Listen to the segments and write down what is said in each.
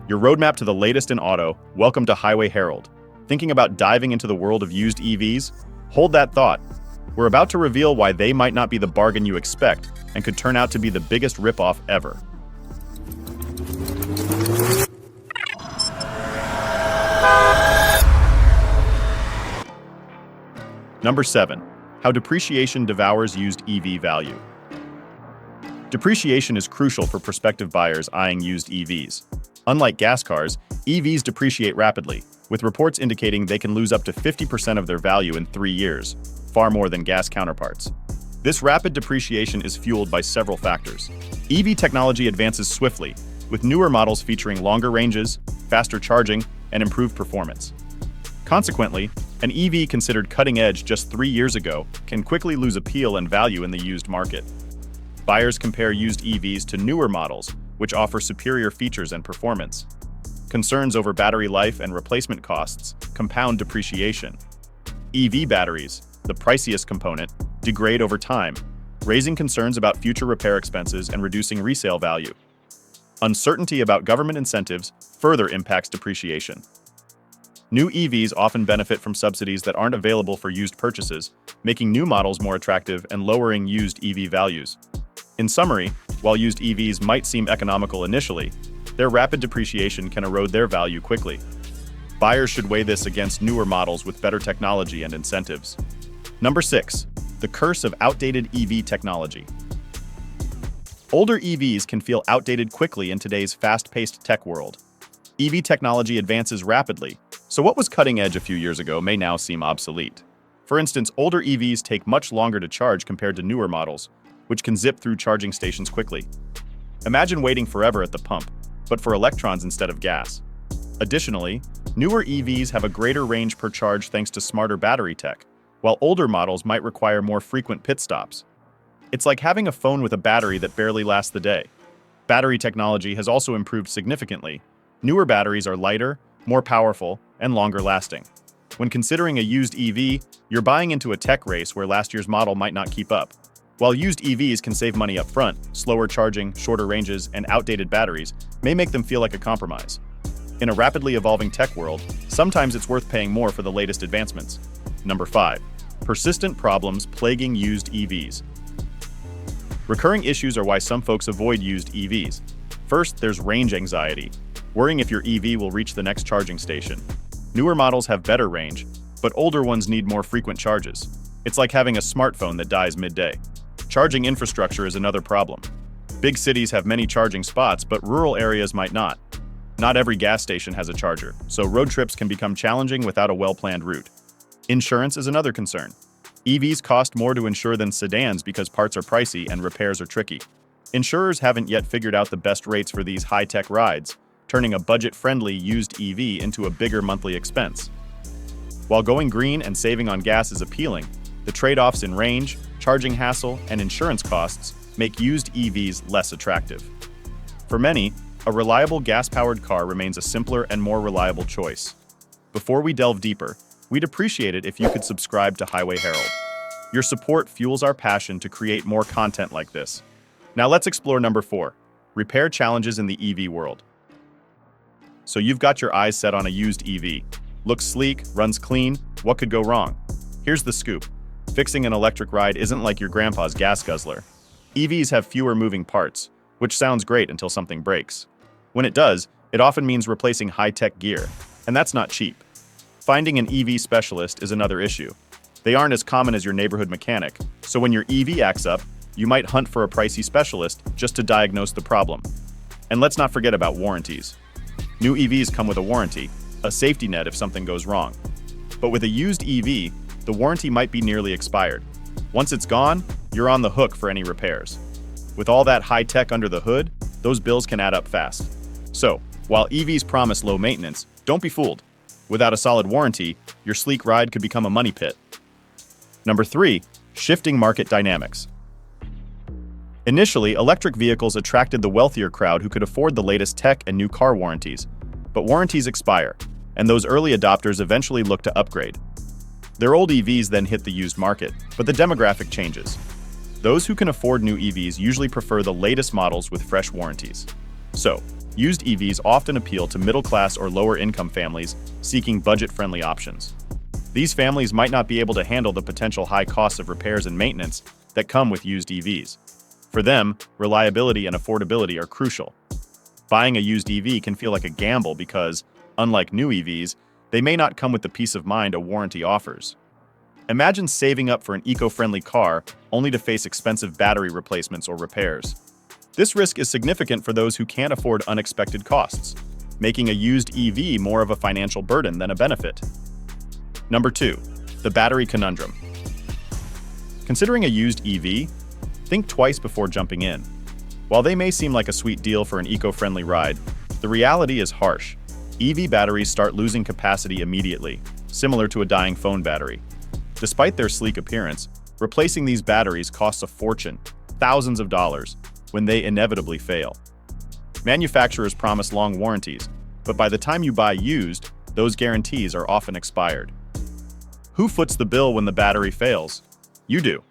Your roadmap to the latest in auto. Welcome to Highway Herald. Thinking about diving into the world of used EVs? Hold that thought. We're about to reveal why they might not be the bargain you expect and could turn out to be the biggest ripoff ever. Number 7. How depreciation devours used EV value. Depreciation is crucial for prospective buyers eyeing used EVs. Unlike gas cars, EVs depreciate rapidly, with reports indicating they can lose up to 50% of their value in 3 years, far more than gas counterparts. This rapid depreciation is fueled by several factors. EV technology advances swiftly, with newer models featuring longer ranges, faster charging, and improved performance. Consequently, an EV considered cutting-edge just 3 years ago can quickly lose appeal and value in the used market. Buyers compare used EVs to newer models, which offer superior features and performance. Concerns over battery life and replacement costs compound depreciation. EV batteries, the priciest component, degrade over time, raising concerns about future repair expenses and reducing resale value. Uncertainty about government incentives further impacts depreciation. New EVs often benefit from subsidies that aren't available for used purchases, making new models more attractive and lowering used EV values. In summary, while used EVs might seem economical initially, their rapid depreciation can erode their value quickly. Buyers should weigh this against newer models with better technology and incentives. Number 6. The curse of outdated EV technology. Older EVs can feel outdated quickly in today's fast-paced tech world. EV technology advances rapidly, so what was cutting edge a few years ago may now seem obsolete. For instance, older EVs take much longer to charge compared to newer models, which can zip through charging stations quickly. Imagine waiting forever at the pump, but for electrons instead of gas. Additionally, newer EVs have a greater range per charge thanks to smarter battery tech, while older models might require more frequent pit stops. It's like having a phone with a battery that barely lasts the day. Battery technology has also improved significantly. Newer batteries are lighter, more powerful, and longer lasting. When considering a used EV, you're buying into a tech race where last year's model might not keep up. While used EVs can save money up front, slower charging, shorter ranges, and outdated batteries may make them feel like a compromise. In a rapidly evolving tech world, sometimes it's worth paying more for the latest advancements. Number 5. Persistent problems plaguing used EVs. Recurring issues are why some folks avoid used EVs. First, there's range anxiety, worrying if your EV will reach the next charging station. Newer models have better range, but older ones need more frequent charges. It's like having a smartphone that dies midday. Charging infrastructure is another problem. Big cities have many charging spots, but rural areas might not. Not every gas station has a charger, so road trips can become challenging without a well-planned route. Insurance is another concern. EVs cost more to insure than sedans because parts are pricey and repairs are tricky. Insurers haven't yet figured out the best rates for these high-tech rides, turning a budget-friendly used EV into a bigger monthly expense. While going green and saving on gas is appealing, the trade-offs in range, charging hassle, and insurance costs make used EVs less attractive. For many, a reliable gas-powered car remains a simpler and more reliable choice. Before we delve deeper, we'd appreciate it if you could subscribe to Highway Herald. Your support fuels our passion to create more content like this. Now let's explore number 4, repair challenges in the EV world. So you've got your eyes set on a used EV. Looks sleek, runs clean, what could go wrong? Here's the scoop. Fixing an electric ride isn't like your grandpa's gas guzzler. EVs have fewer moving parts, which sounds great until something breaks. When it does, it often means replacing high-tech gear, and that's not cheap. Finding an EV specialist is another issue. They aren't as common as your neighborhood mechanic, so when your EV acts up, you might hunt for a pricey specialist just to diagnose the problem. And let's not forget about warranties. New EVs come with a warranty, a safety net if something goes wrong. But with a used EV, the warranty might be nearly expired. Once it's gone, you're on the hook for any repairs. With all that high tech under the hood, those bills can add up fast. So, while EVs promise low maintenance, don't be fooled. Without a solid warranty, your sleek ride could become a money pit. Number 3, shifting market dynamics. Initially, electric vehicles attracted the wealthier crowd who could afford the latest tech and new car warranties. But warranties expire, and those early adopters eventually look to upgrade. Their old EVs then hit the used market, but the demographic changes. Those who can afford new EVs usually prefer the latest models with fresh warranties. So, Used EVs often appeal to middle-class or lower-income families seeking budget-friendly options. These families might not be able to handle the potential high costs of repairs and maintenance that come with used EVs. For them, reliability and affordability are crucial. Buying a used EV can feel like a gamble because, unlike new EVs, they may not come with the peace of mind a warranty offers. Imagine saving up for an eco-friendly car only to face expensive battery replacements or repairs. This risk is significant for those who can't afford unexpected costs, making a used EV more of a financial burden than a benefit. Number 2. The Battery Conundrum. Considering a used EV, think twice before jumping in. While they may seem like a sweet deal for an eco-friendly ride, the reality is harsh. EV batteries start losing capacity immediately, similar to a dying phone battery. Despite their sleek appearance, replacing these batteries costs a fortune, thousands of dollars, when they inevitably fail. Manufacturers promise long warranties, but by the time you buy used, those guarantees are often expired. Who foots the bill when the battery fails? You do.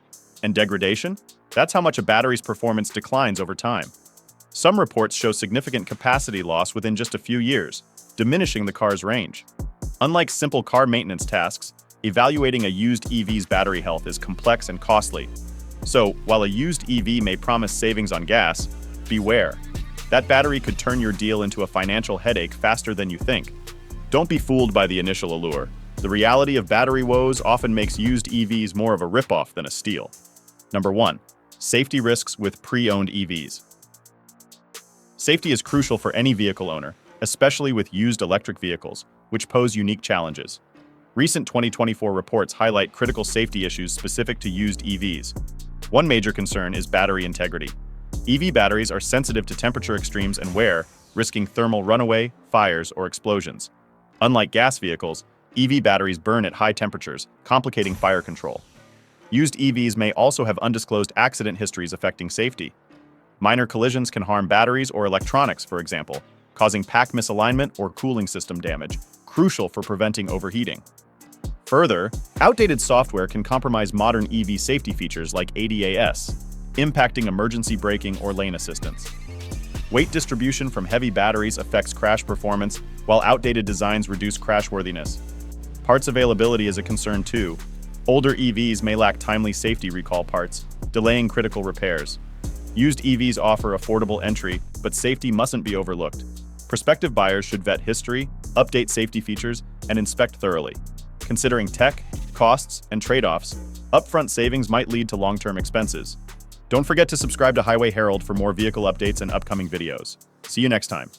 And degradation? That's how much a battery's performance declines over time. Some reports show significant capacity loss within just a few years, diminishing the car's range. Unlike simple car maintenance tasks, evaluating a used EV's battery health is complex and costly. So, while a used EV may promise savings on gas, beware. That battery could turn your deal into a financial headache faster than you think. Don't be fooled by the initial allure. The reality of battery woes often makes used EVs more of a ripoff than a steal. Number 1. Safety risks with pre-owned EVs. Safety is crucial for any vehicle owner, especially with used electric vehicles, which pose unique challenges. Recent 2024 reports highlight critical safety issues specific to used EVs. One major concern is battery integrity. EV batteries are sensitive to temperature extremes and wear, risking thermal runaway, fires, or explosions. Unlike gas vehicles, EV batteries burn at high temperatures, complicating fire control. Used EVs may also have undisclosed accident histories affecting safety. Minor collisions can harm batteries or electronics, for example, causing pack misalignment or cooling system damage, crucial for preventing overheating. Further, outdated software can compromise modern EV safety features like ADAS, impacting emergency braking or lane assistance. Weight distribution from heavy batteries affects crash performance, while outdated designs reduce crashworthiness. Parts availability is a concern too. Older EVs may lack timely safety recall parts, delaying critical repairs. Used EVs offer affordable entry, but safety mustn't be overlooked. Prospective buyers should vet history, update safety features, and inspect thoroughly. Considering tech, costs, and trade-offs, upfront savings might lead to long-term expenses. Don't forget to subscribe to Highway Herald for more vehicle updates and upcoming videos. See you next time.